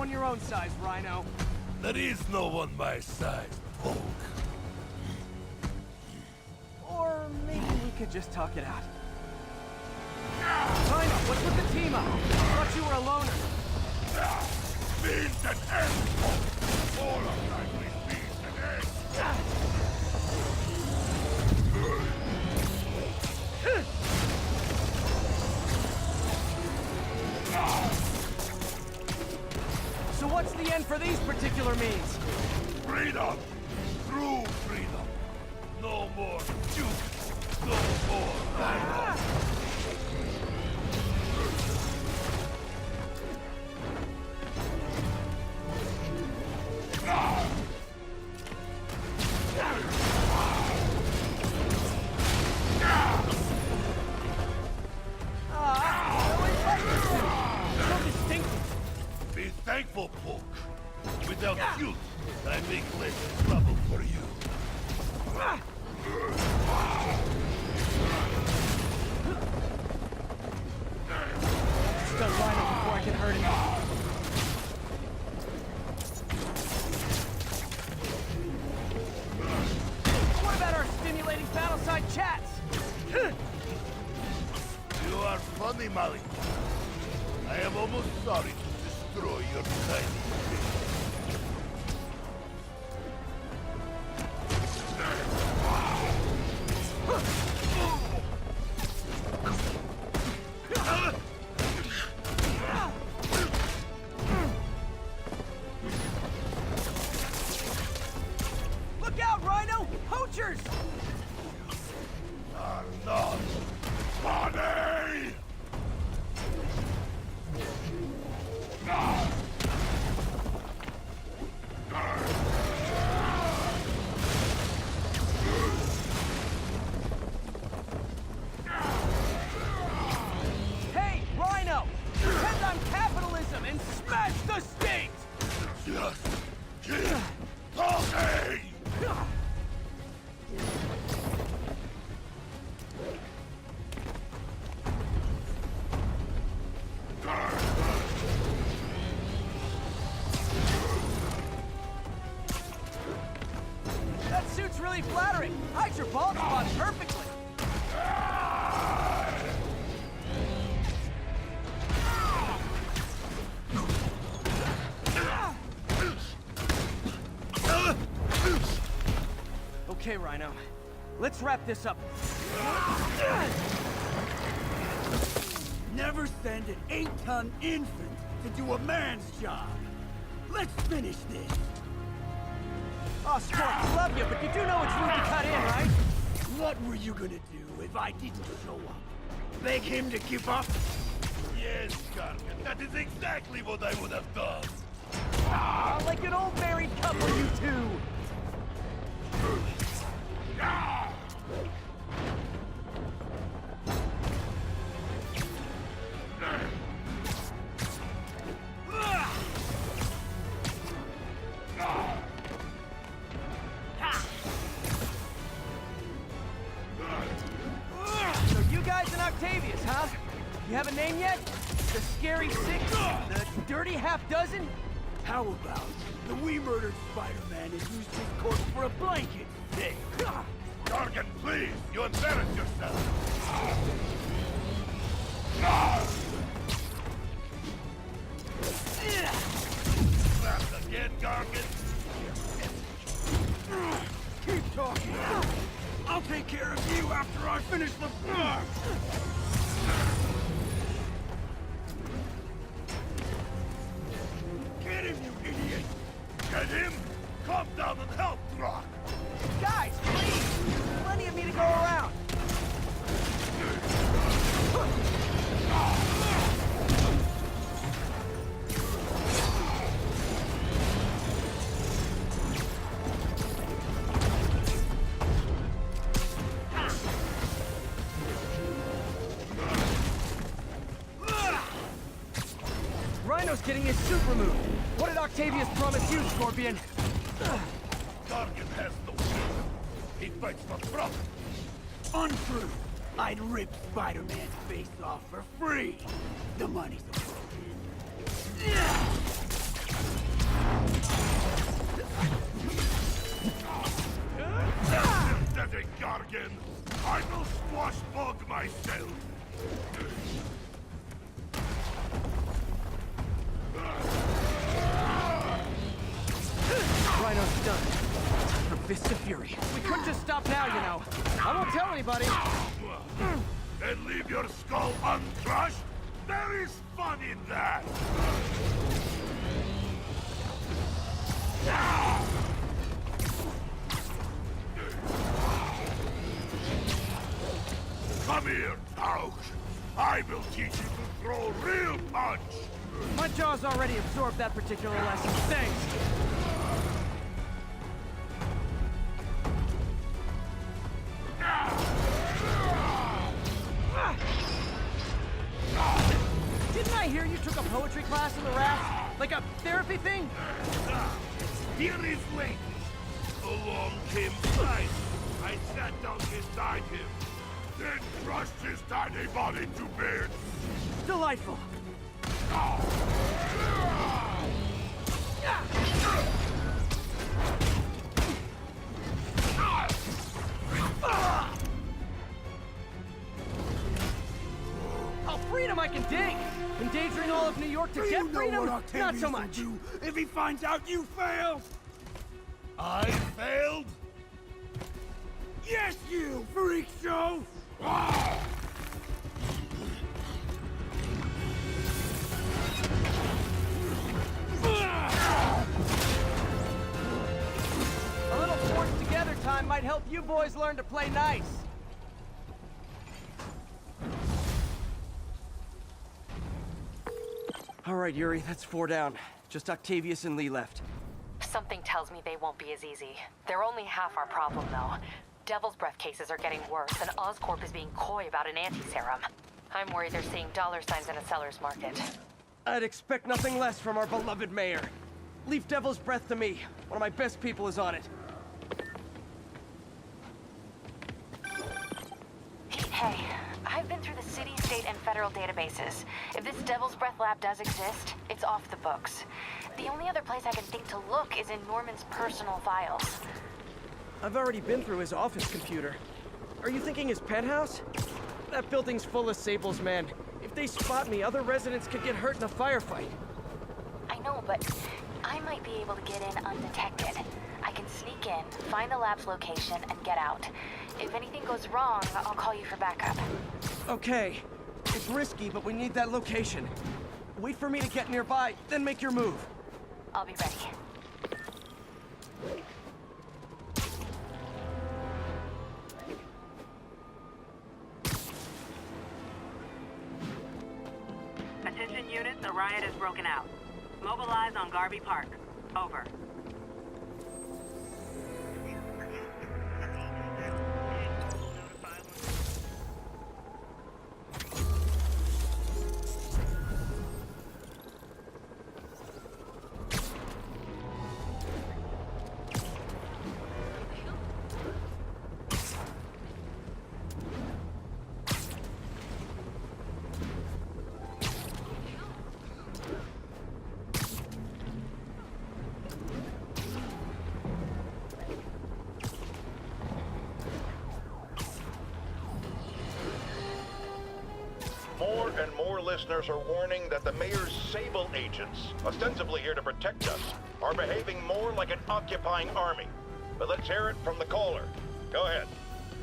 someone your own size, Rhino. There is no one my size, Hulk. Or maybe we could just talk it out. Rhino, what's with the team up? I thought you were a loner. Beans and eggs! All of time with beans and eggs! So what's the end for these particular means? Freedom! True freedom! No more Duke! No more Rhino! Be thankful, Poke. Without you, I make less trouble for you. Stun Rhino before I can hurt him. What about our stimulating battleside chats? You are funny, Malik. I am almost sorry to destroy your tiny face. Look out, Rhino! Poachers! Are not funny! Hey, Rhino! Depend on capitalism and smash the state! Just keep talking! That suit's really flattering. Hides your bald spot perfectly. Okay, Rhino. Let's wrap this up. Never send an 8-ton infant to do a man's job. Let's finish this. Oh, Scorp, love you, but you do know it's rude to cut in, right? What were you gonna do if I didn't show up? Beg him to give up? Yes, Gargan, that is exactly what I would have done. Ah, like an old married couple, you two. So you guys in Octavius, huh? You have a name yet? The Scary Six? The Dirty Half Dozen? How about the We Murdered Spider-Man has used his corpse for a blanket? Hey, Gargan, please, you embarrass yourself. Trapped again, Gargan? keep talking. I'll take care of you after I finish the... Get him, you idiot! Get him? Calm down and help, Brock. Guys, please! There's plenty of me to go around. Rhino's getting his suit removed. What did Octavius promise you, Scorpion? Gargan has no shield. He fights for profit. Untrue. I'd rip Spider-Man's face off for free. The money's appropriate. done. Time for Fists of Fury. We could just stop now, you know. I won't tell anybody. And leave your skull uncrushed? There is fun in that! Come here, Tauch. I will teach you to throw real punch! My jaw's already absorbed that particular lesson. Thanks. Didn't I hear you took a poetry class in the raft? Like a therapy thing? Here is late. Along came Christ. I sat down beside him, then crushed his tiny body to bits. Delightful. Oh, freedom I can dig! Endangering all of New York to Do get you know freedom? what Not Octavius so will much. do if he finds out you failed? I failed? Yes, you freak show! A little forced together time might help you boys learn to play nice. All right, Yuri, that's 4 down. Just Octavius and Lee left. Something tells me they won't be as easy. They're only half our problem, though. Devil's Breath cases are getting worse, and Oscorp is being coy about an anti-serum. I'm worried they're seeing dollar signs in a seller's market. I'd expect nothing less from our beloved mayor. Leave Devil's Breath to me. One of my best people is on it. Hey, I've been through the city, state, and federal databases. If this Devil's Breath lab does exist, it's off the books. The only other place I can think to look is in Norman's personal files. I've already been through his office computer. Are you thinking his penthouse? That building's full of Sables, man. If they spot me, other residents could get hurt in a firefight. I know, but I might be able to get in undetected. I can sneak in, find the lab's location, and get out. If anything goes wrong, I'll call you for backup. Okay. It's risky, but we need that location. Wait for me to get nearby, then make your move. I'll be ready. Attention units, a riot has broken out. Mobilize on Garvey Park. Over. More and more listeners are warning that the mayor's Sable agents, ostensibly here to protect us, are behaving more like an occupying army. But let's hear it from the caller. Go ahead.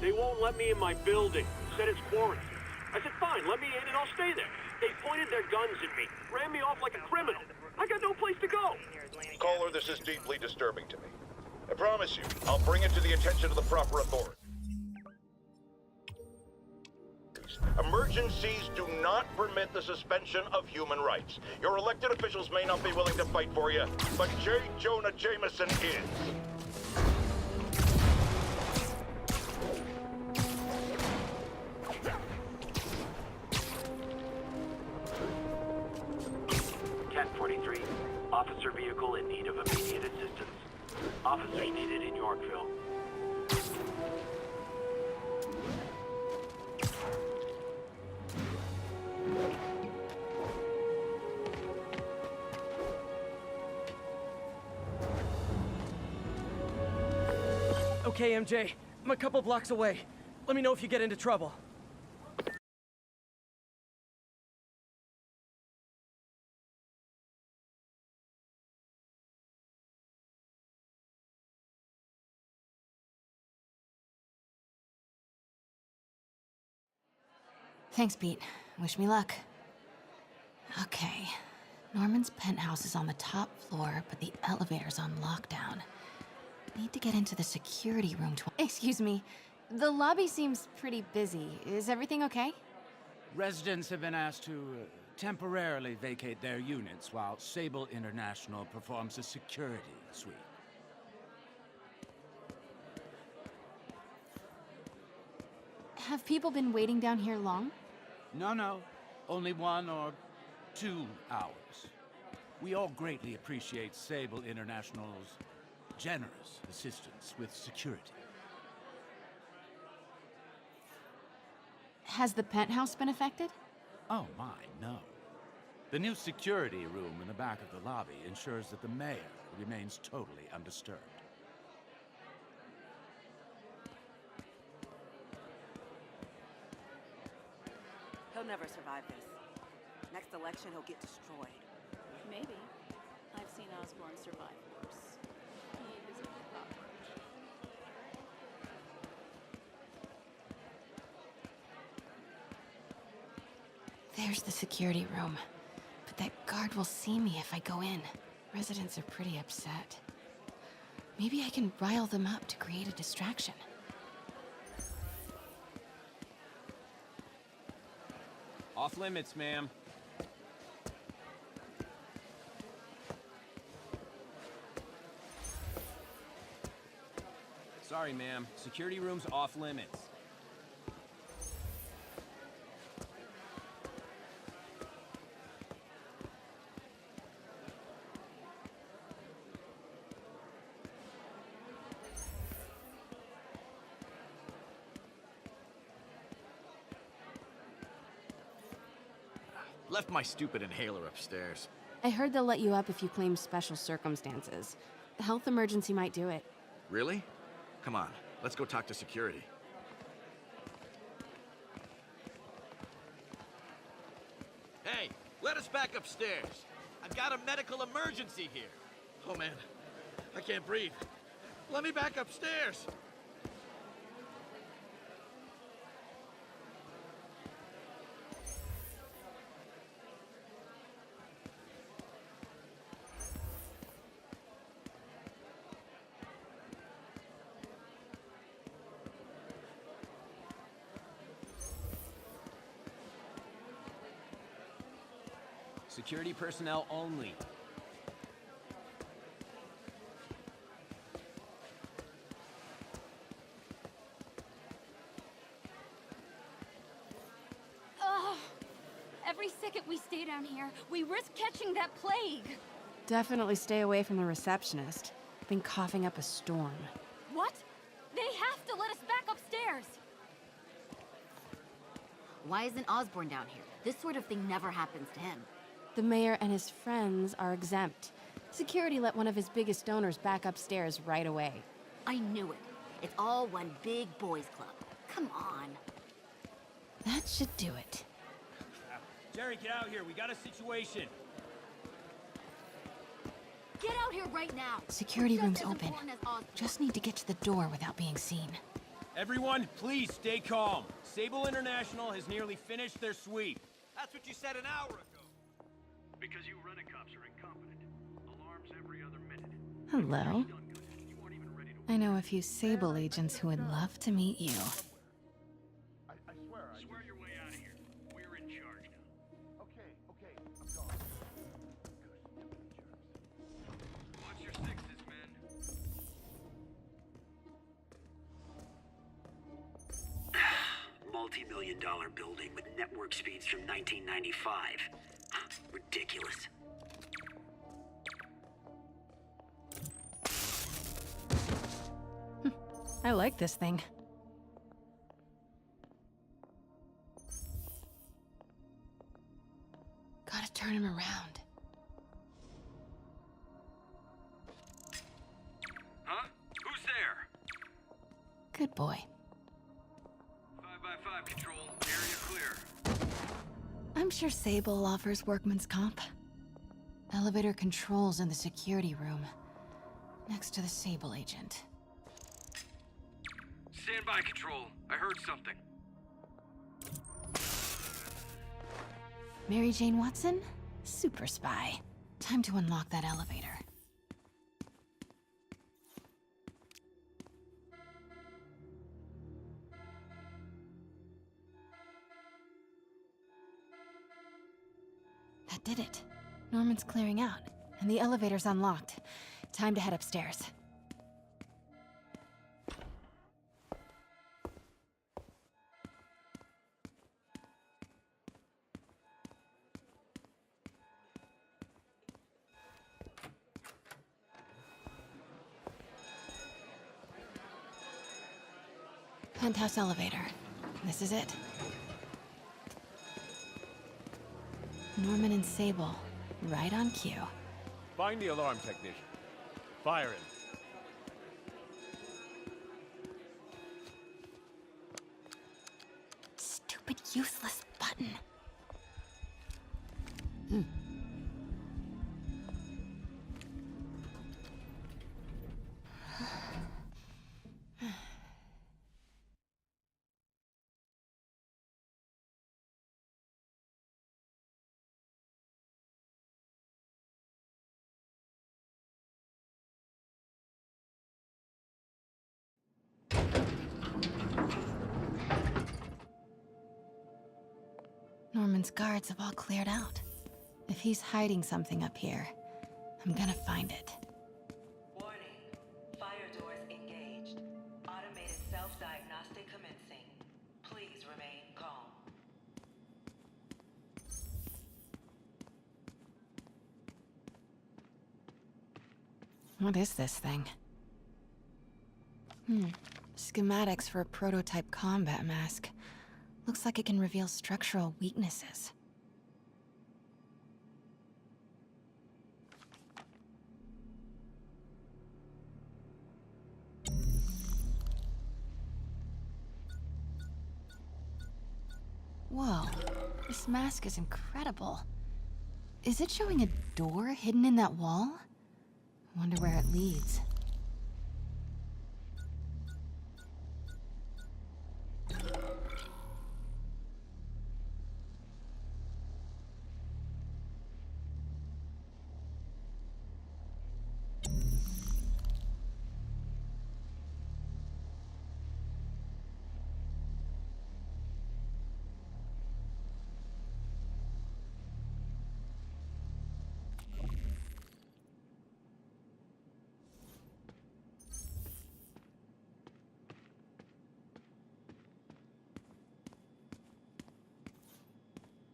They won't let me in my building. Said it's quarantine. I said, fine, let me in and I'll stay there. They pointed their guns at me, ran me off like a criminal. I got no place to go. Caller, this is deeply disturbing to me. I promise you, I'll bring it to the attention of the proper authorities. Emergencies do not permit the suspension of human rights. Your elected officials may not be willing to fight for you, but J. Jonah Jameson is. Cat 43, officer vehicle in need of immediate assistance. Officers needed in Yorkville. Okay, MJ. I'm a couple blocks away. Let me know if you get into trouble. Thanks, Pete. Wish me luck. Okay. Norman's penthouse is on the top floor, but the elevator's on lockdown. Need to get into the security room to... Excuse me. The lobby seems pretty busy. Is everything okay? Residents have been asked to temporarily vacate their units while Sable International performs a security sweep. Have people been waiting down here long? No. Only 1 or 2 hours. We all greatly appreciate Sable International's generous assistance with security. Has the penthouse been affected? Oh my, no. The new security room in the back of the lobby ensures that the mayor remains totally undisturbed. He'll never survive this. Next election, he'll get destroyed. Maybe. I've seen Osborn survive worse. He is a cockroach. There's the security room. But that guard will see me if I go in. Residents are pretty upset. Maybe I can rile them up to create a distraction. Off limits, ma'am. Sorry, ma'am. Security room's off limits. Left my stupid inhaler upstairs. I heard they'll let you up if you claim special circumstances. A health emergency might do it. Really? Come on, let's go talk to security. Hey, let us back upstairs. I've got a medical emergency here. Oh man, I can't breathe. Let me back upstairs. Security personnel only. Ugh! Every second we stay down here, we risk catching that plague. Definitely stay away from the receptionist. Been coughing up a storm. What? They have to let us back upstairs. Why isn't Osborn down here? This sort of thing never happens to him. The mayor and his friends are exempt. Security let one of his biggest donors back upstairs right away. I knew it. It's all one big boys club. Come on. That should do it. Jerry, get out here. We got a situation. Get out here right now. Security Just room's as open. important as Osborn. Just need to get to the door without being seen. Everyone, please stay calm. Sable International has nearly finished their sweep. That's what you said an hour ago. Because you rent-a-cops are incompetent. Alarms every other minute. Hello. I know a few Sable agents who would love to meet you. Swear your way out of here. We're in charge now. Okay, I'm gone. Watch your sixes, men. Multi-million-dollar building with network speeds from 1995. Ridiculous. I like this thing. Gotta turn him around. Huh? Who's there? Good boy. 5x5 control. Area clear. I'm sure Sable offers workman's comp. Elevator controls in the security room, next to the Sable agent. Stand by, control. I heard something. Mary Jane Watson? Super spy. Time to unlock that elevator. That did it. Norman's clearing out, and the elevator's unlocked. Time to head upstairs. Penthouse elevator. This is it. Norman and Sable, right on cue. Find the alarm technician. Fire him. Stupid, useless button. Norman's guards have all cleared out. If he's hiding something up here, I'm gonna find it. Warning. Fire doors engaged. Automated self-diagnostic commencing. Please remain calm. What is this thing? Schematics for a prototype combat mask. Looks like it can reveal structural weaknesses. Whoa, this mask is incredible. Is it showing a door hidden in that wall? I wonder where it leads.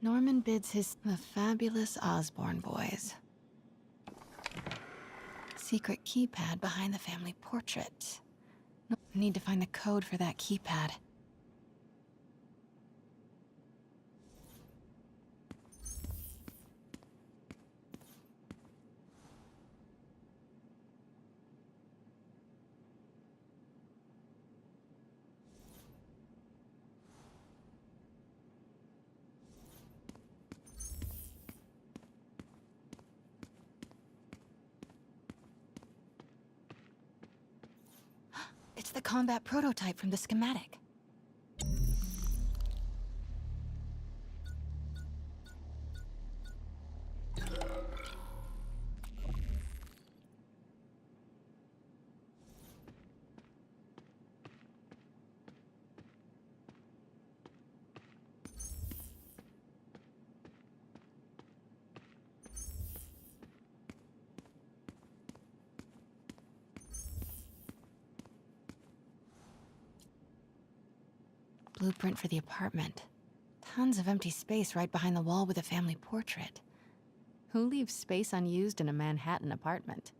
Norman bids the fabulous Osborn boys. Secret keypad behind the family portrait. Need to find the code for that keypad. It's the combat prototype from the schematic. Blueprint for the apartment. Tons of empty space right behind the wall with a family portrait. Who leaves space unused in a Manhattan apartment?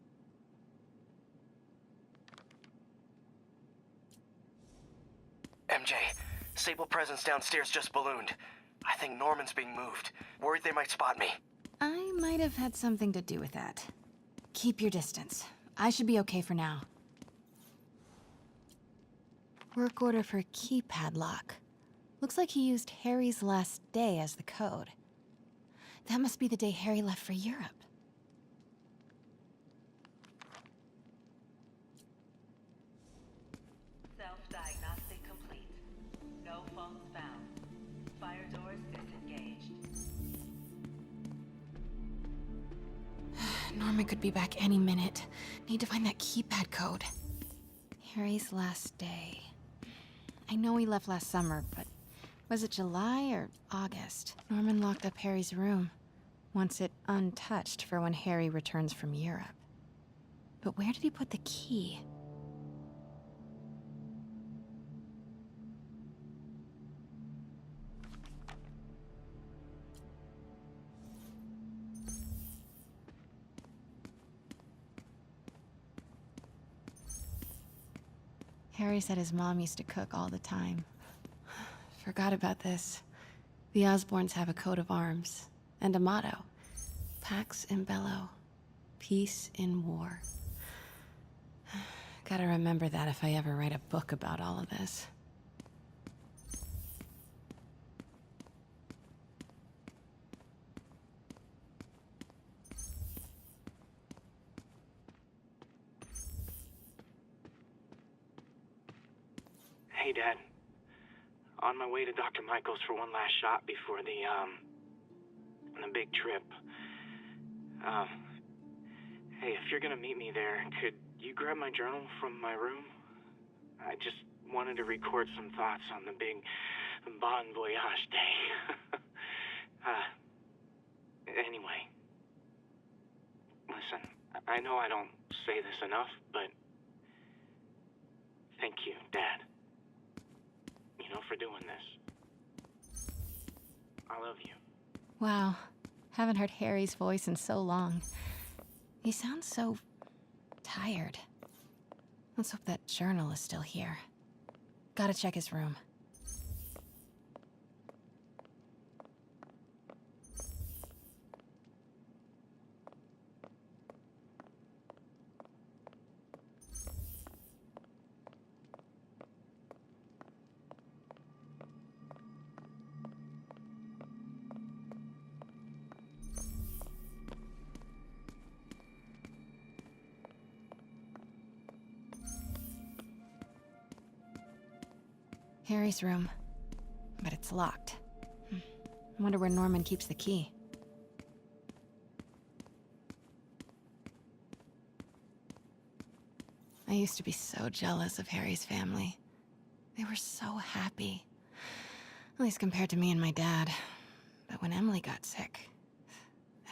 MJ, Sable presence downstairs just ballooned. I think Norman's being moved. Worried they might spot me. I might have had something to do with that. Keep your distance. I should be okay for now. Work order for keypad lock. Looks like he used Harry's last day as the code. That must be the day Harry left for Europe. Self-diagnostic complete. No phones found. Fire doors disengaged. Norman could be back any minute. Need to find that keypad code. Harry's last day. I know he left last summer, but was it July or August? Norman locked up Harry's room. Wants it untouched for when Harry returns from Europe. But where did he put the key? Harry said his mom used to cook all the time. Forgot about this. The Osborns have a coat of arms and a motto. Pax in bello. Peace in war. Gotta remember that if I ever write a book about all of this. Hey, Dad. On my way to Dr. Michael's for one last shot before the big trip. Hey, if you're gonna meet me there, could you grab my journal from my room? I just wanted to record some thoughts on the big Bon Voyage day. Anyway. Listen, I know I don't say this enough, but thank you, Dad. You know, for doing this. I love you. Wow. Haven't heard Harry's voice in so long. He sounds so tired. Let's hope that journal is still here. Gotta check his room. Harry's room. But it's locked. I wonder where Norman keeps the key. I used to be so jealous of Harry's family. They were so happy. At least compared to me and my dad. But when Emily got sick,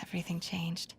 everything changed.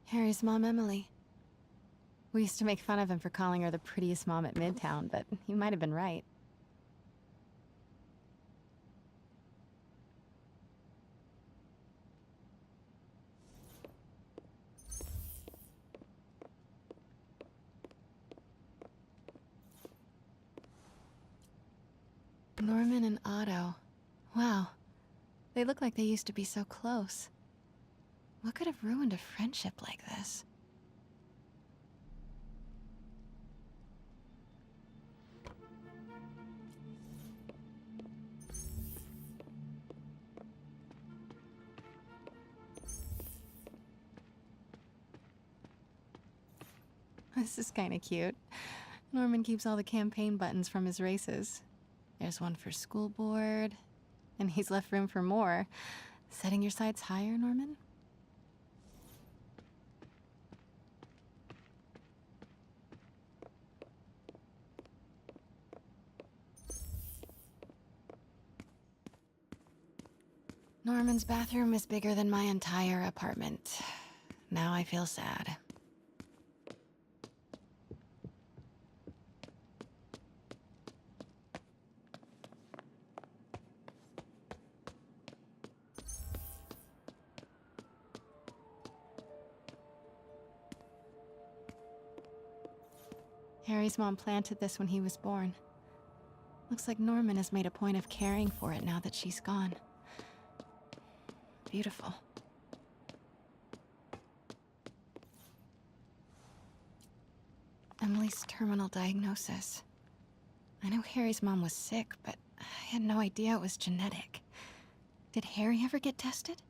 Harry's mom, Emily. We used to make fun of him for calling her the prettiest mom at Midtown, but he might have been right. Norman and Otto. Wow. They look like they used to be so close. What could have ruined a friendship like this? This is kinda cute. Norman keeps all the campaign buttons from his races. There's one for school board, and he's left room for more. Setting your sights higher, Norman? Norman's bathroom is bigger than my entire apartment. Now I feel sad. Harry's mom planted this when he was born. Looks like Norman has made a point of caring for it now that she's gone. Beautiful. Emily's terminal diagnosis. I know Harry's mom was sick, but I had no idea it was genetic. Did Harry ever get tested?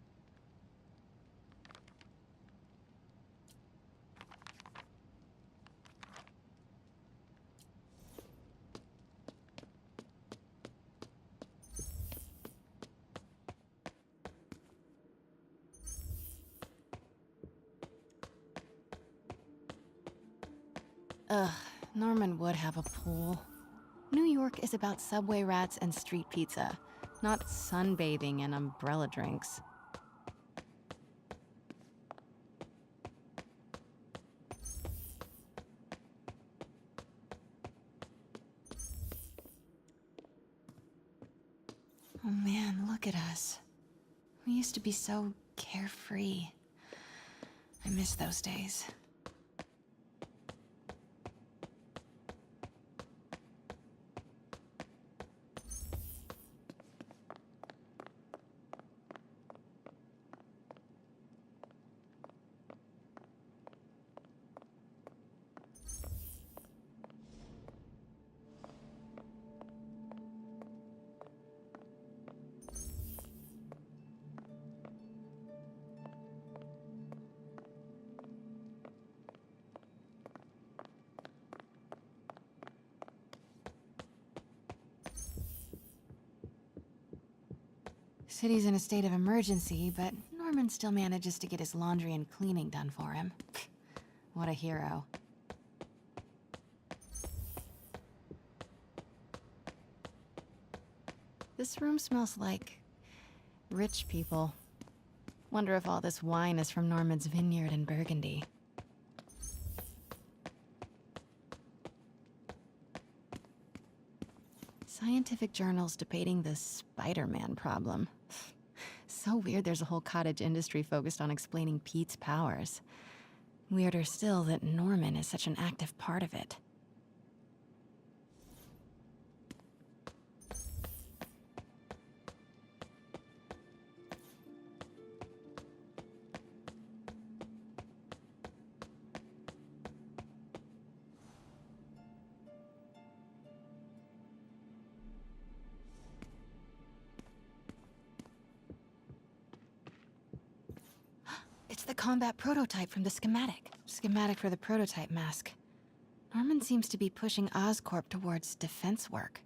Ugh, Norman would have a pool. New York is about subway rats and street pizza, not sunbathing and umbrella drinks. Oh man, look at us. We used to be so carefree. I miss those days. City's in a state of emergency, but Norman still manages to get his laundry and cleaning done for him. What a hero. This room smells like rich people. Wonder if all this wine is from Norman's vineyard in Burgundy. Scientific journals debating the Spider-Man problem. So weird there's a whole cottage industry focused on explaining Pete's powers. Weirder still that Norman is such an active part of it. It's the combat prototype from the schematic. Schematic for the prototype mask. Norman seems to be pushing Oscorp towards defense work.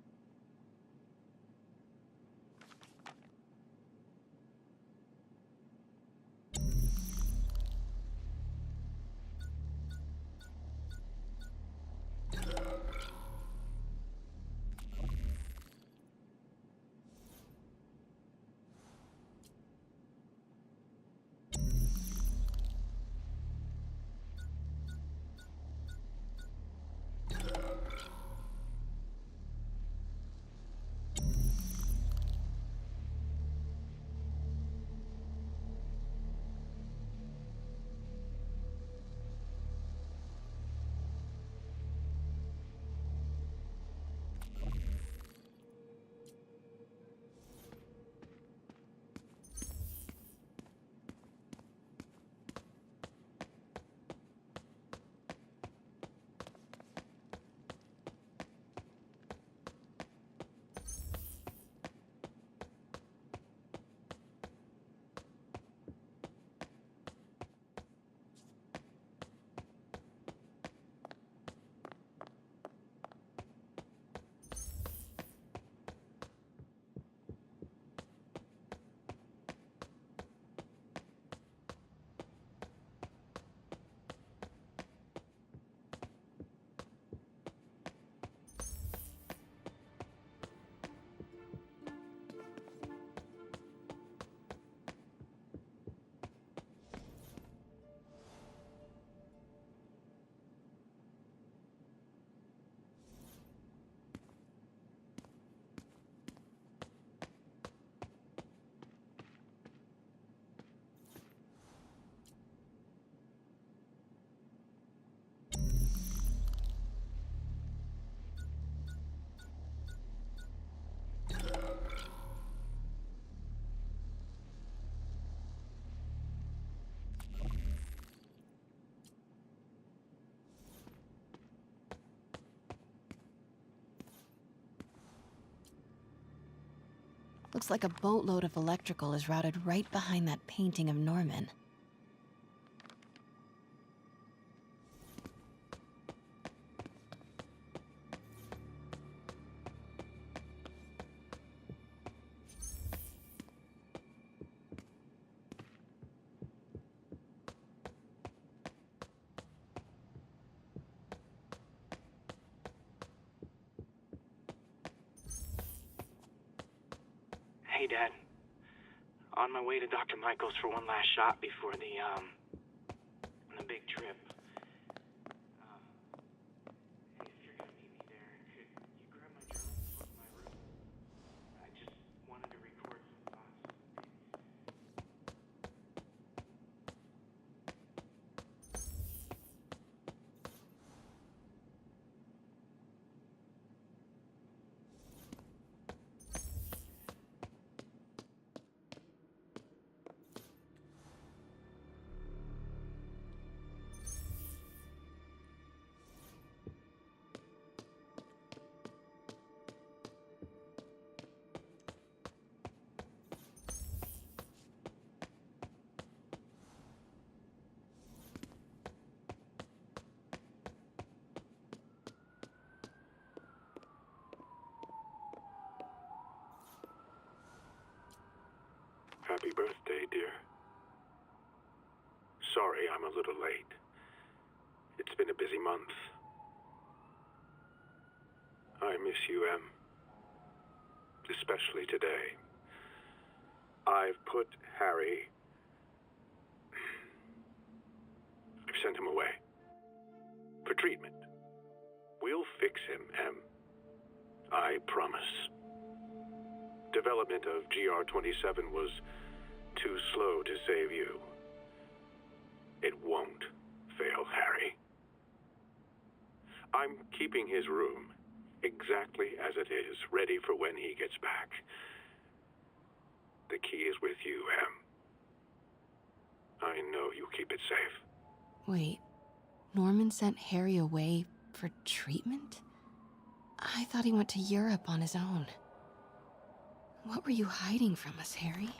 Looks like a boatload of electrical is routed right behind that painting of Norman. Hey, Dad. On my way to Dr. Michael's for one last shot before the big trip. If you're gonna meet me there, could you grab my journal from my room? I just wanted to record some thoughts. Happy birthday, dear. Sorry I'm a little late. It's been a busy month. I miss you, Em. Especially today. I've put Harry... I've sent him away. For treatment. We'll fix him, Em. I promise. Development of GR-27 was too slow to save you. It won't fail Harry. I'm keeping his room exactly as it is, ready for when he gets back. The key is with you, Em. I know you'll keep it safe. Wait, Norman sent Harry away for treatment? I thought he went to Europe on his own. What were you hiding from us, Harry?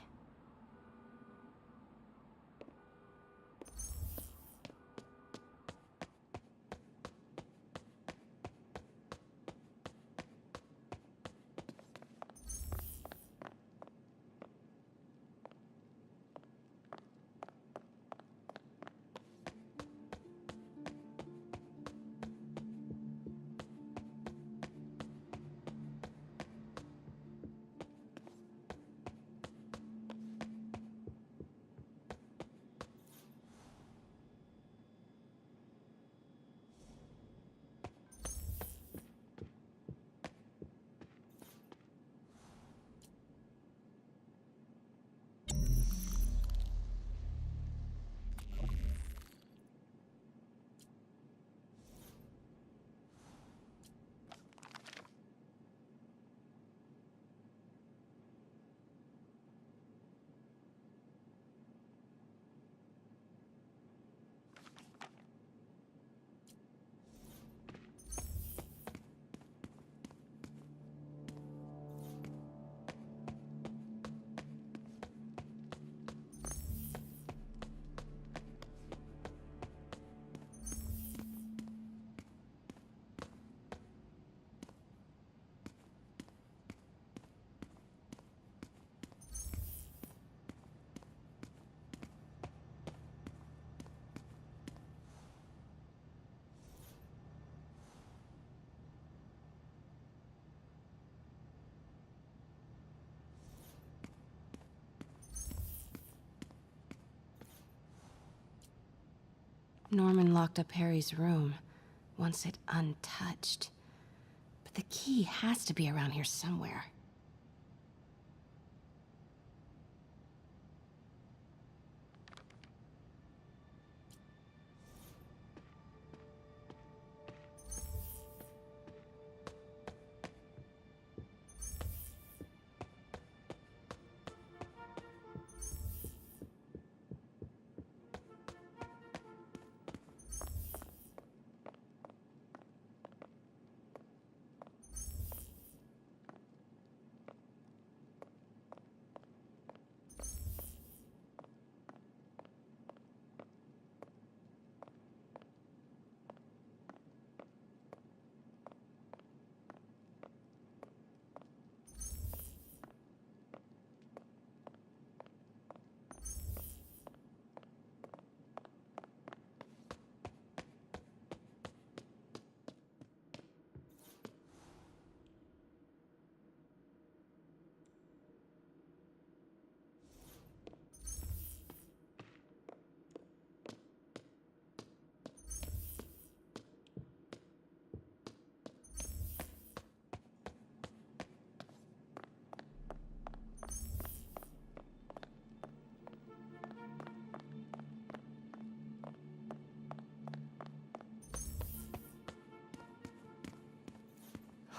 Norman locked up Harry's room, wants it untouched. But the key has to be around here somewhere.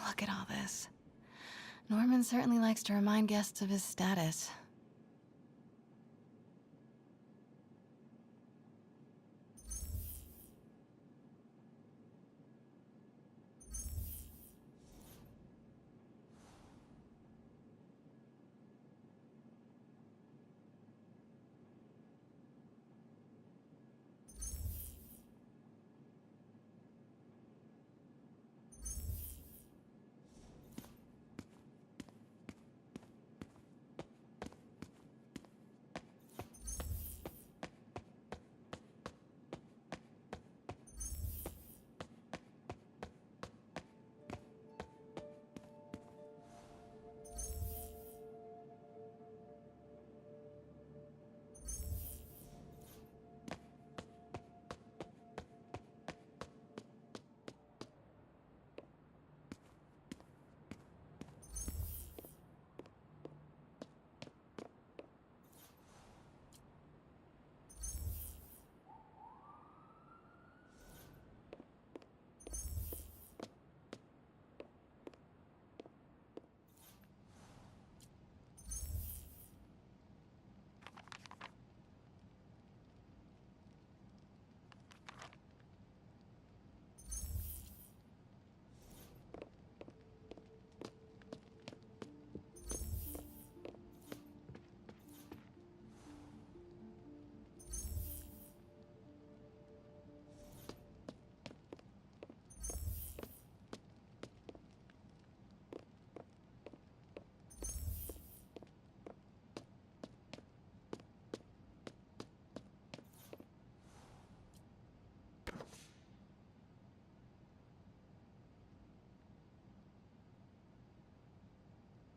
Look at all this. Norman certainly likes to remind guests of his status.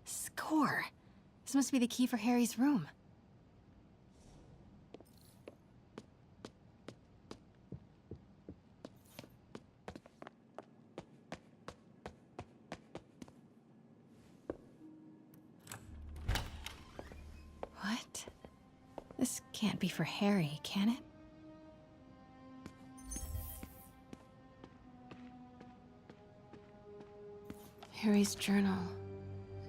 Score! This must be the key for Harry's room. What? This can't be for Harry, can it? Harry's journal.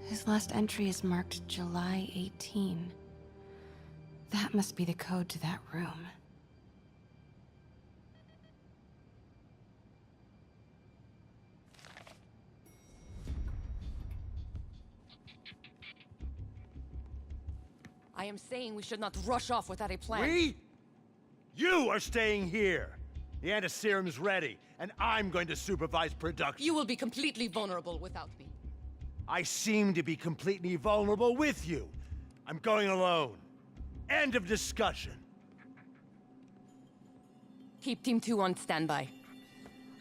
His last entry is marked July 18. That must be the code to that room. I am saying we should not rush off without a plan. We? You are staying here. The antiserum's ready, and I'm going to supervise production. You will be completely vulnerable without me. I seem to be completely vulnerable with you. I'm going alone. End of discussion. Keep Team 2 on standby.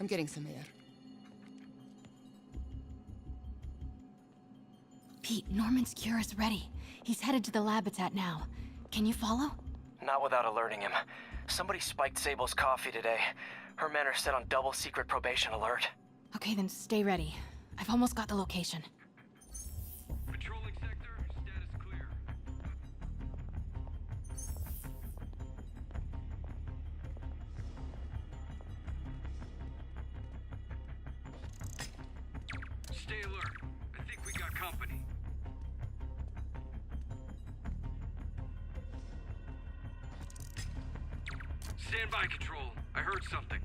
I'm getting some air. Pete, Norman's cure is ready. He's headed to the lab it's at now. Can you follow? Not without alerting him. Somebody spiked Sable's coffee today. Her men are set on double secret probation alert. Okay, then stay ready. I've almost got the location. Patrolling sector, status clear. Stay alert. I think we got company. Stand by, Control. I heard something.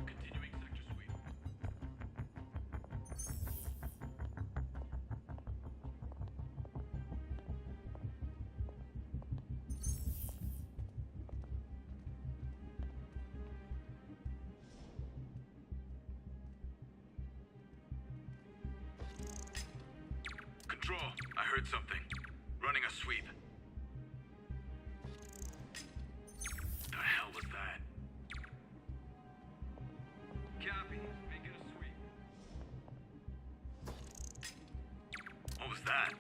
Continuing sector sweep. Control, I heard something. Running a sweep. The hell was that? Copy. Making a sweep. What was that?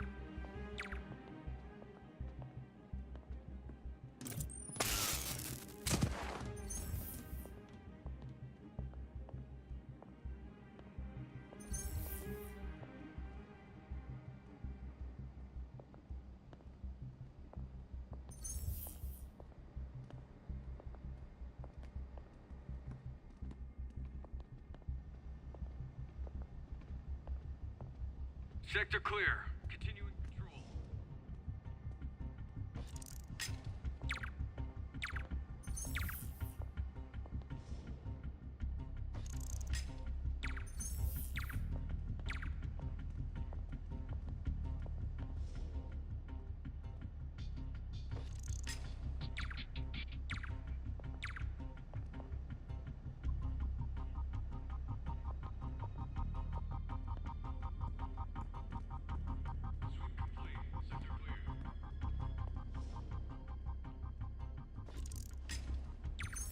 Sector clear. Continuing patrol.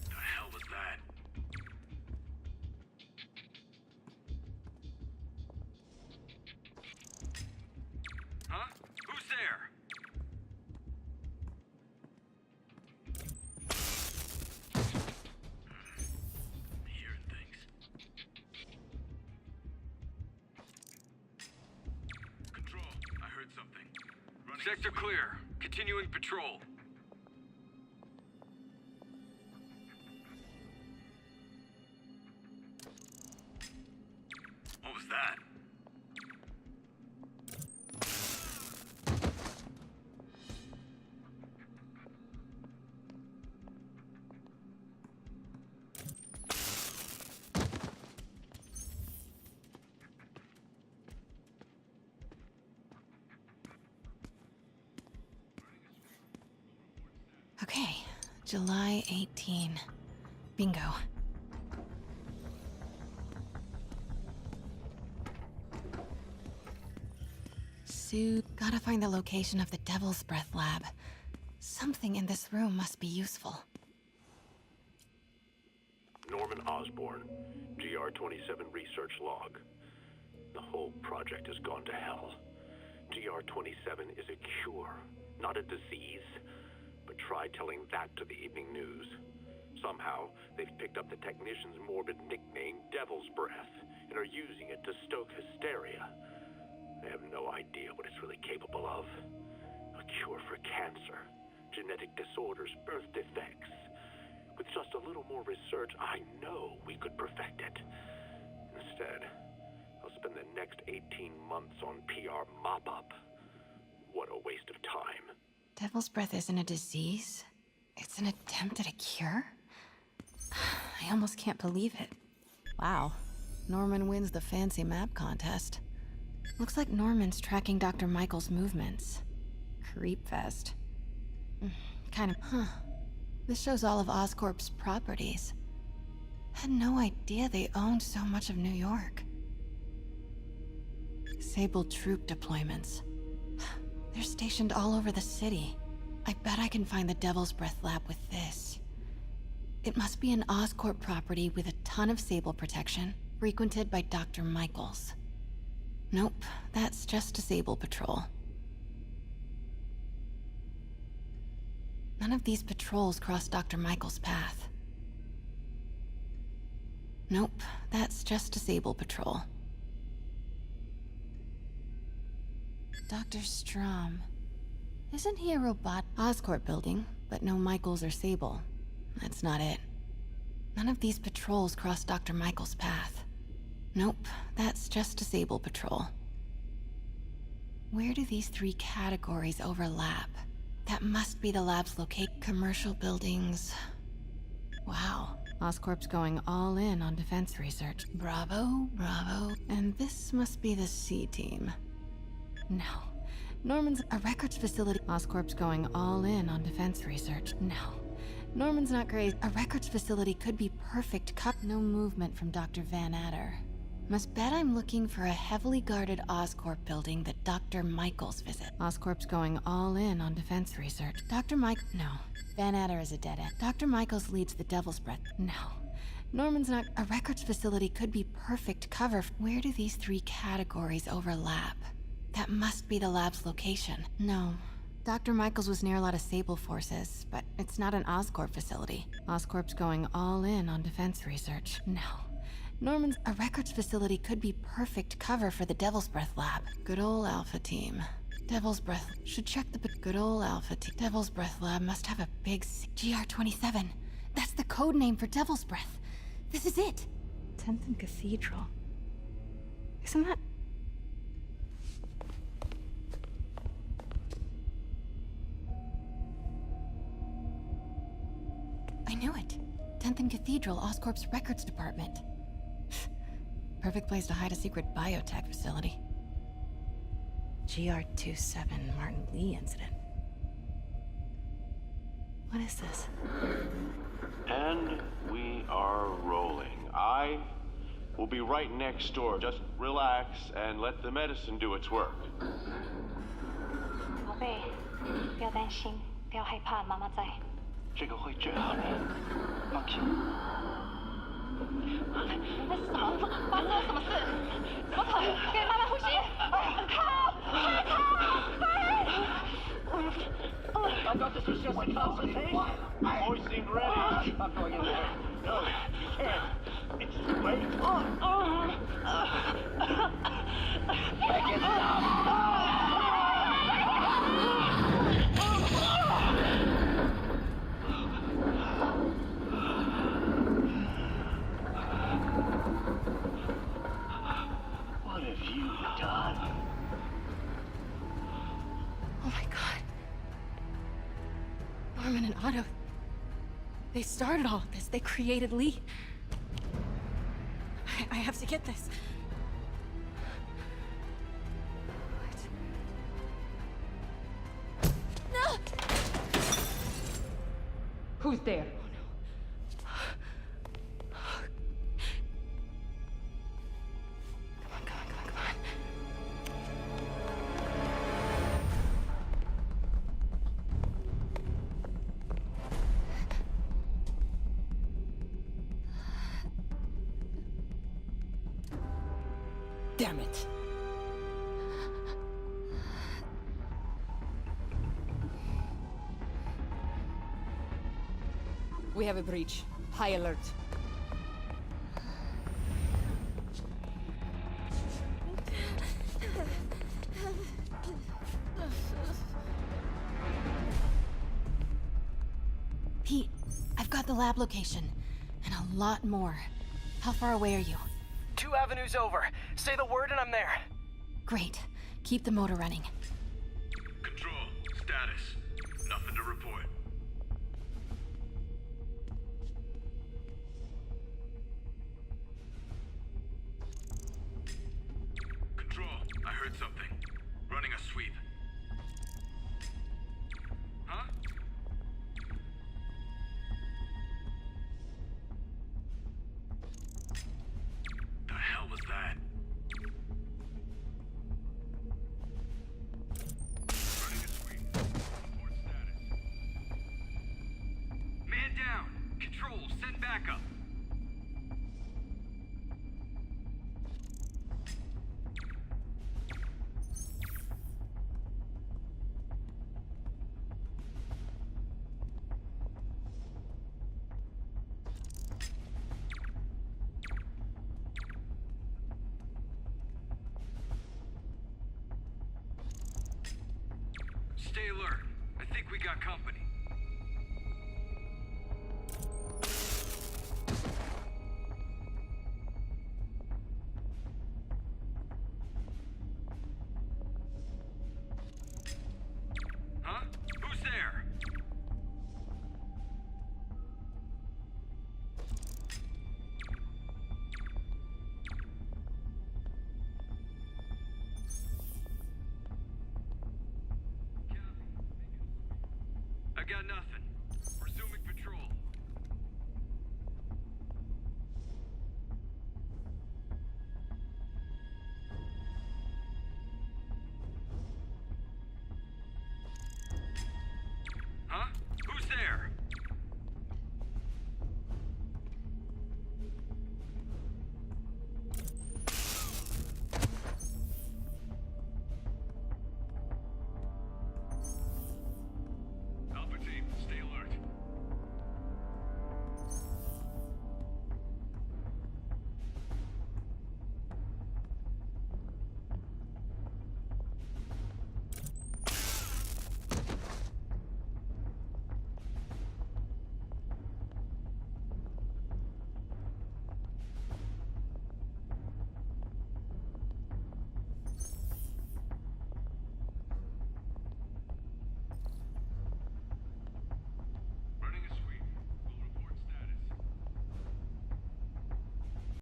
The hell was that? Huh? Who's there? Hearing things. Control, I heard something. Sector clear. Continuing patrol. What was that? Okay, July 18. Bingo. Sue, gotta find the location of the Devil's Breath lab. Something in this room must be useful. Norman Osborn, GR-27 research log. The whole project has gone to hell. GR-27 is a cure, not a disease. But try telling that to the evening news. Somehow, they've picked up the technician's morbid nickname, Devil's Breath, and are using it to stoke hysteria. They have no idea what it's really capable of. A cure for cancer, genetic disorders, birth defects. With just a little more research, I know we could perfect it. Instead, I'll spend the next 18 months on PR mop-up. What a waste of time. Devil's Breath isn't a disease. It's an attempt at a cure? I almost can't believe it. Wow. Norman wins the fancy map contest. Looks like Norman's tracking Dr. Michael's movements. Creepfest. This shows all of Oscorp's properties. Had no idea they owned so much of New York. Sable troop deployments. They're stationed all over the city. I bet I can find the Devil's Breath lab with this. It must be an Oscorp property with a ton of Sable protection, frequented by Dr. Michaels. Nope, that's just a Sable patrol. None of these patrols cross Dr. Michaels' path. Nope, that's just a Sable patrol. Dr. Strom. Isn't he a robot? Oscorp building, but no Michaels or Sable. That's not it. None of these patrols cross Dr. Michaels' path. Nope, that's just a Sable patrol. Where do these three categories overlap? That must be the lab's locate. Commercial buildings. Wow, Oscorp's going all in on defense research. Bravo, bravo. And this must be the C team. No. Norman's a records facility. Oscorp's going all in on defense research. No. Norman's not crazy. A records facility could be perfect. No movement from Dr. Van Adder. Must bet I'm looking for a heavily guarded Oscorp building that Dr. Michaels visit. Oscorp's going all in on defense research. No. Van Adder is a dead end. Dr. Michaels leads the Devil's Breath. No. Norman's not. A records facility could be perfect cover. Where do these three categories overlap? That must be the lab's location. No. Dr. Michaels was near a lot of Sable forces, but it's not an Oscorp facility. Oscorp's going all in on defense research. No. Norman's a records facility could be perfect cover for the Devil's Breath lab. Good ol' Alpha team. Devil's Breath. Should check the good ol' Alpha team. Devil's Breath lab must have a big GR-27. That's the code name for Devil's Breath. This is it. 10th and Cathedral. Isn't that... I knew it. 10th and Cathedral, Oscorp's records department. Perfect place to hide a secret biotech facility. GR27 Martin Lee incident. What is this? And we are rolling. I will be right next door. Just relax and let the medicine do its work. 宝贝，不要担心，不要害怕，妈妈在。这个会治好你，放心。你在什么？发生了什么事？怎么可能？给妈妈呼吸！靠！快逃！ I thought this was just a consultation. Boys seemed ready. I'm going in there. No, you can't. It's too late. Make it stop. What have you done? Oh my god. Norman and Otto. They started all of this. They created Lee. I have to get this. What? No! Who's there? Damn it. We have a breach. High alert. Pete, I've got the lab location. And a lot more. How far away are you? 2 avenues over. Say the word and I'm there. Great. Keep the motor running. Control. Status. Nothing to report. Control. I heard something. Running a sweep. Huh? The hell was that? Running a sweep. Report status. Man down. Control. Send backup. Stay alert. I think we got company. Huh? Who's there? I got nothing.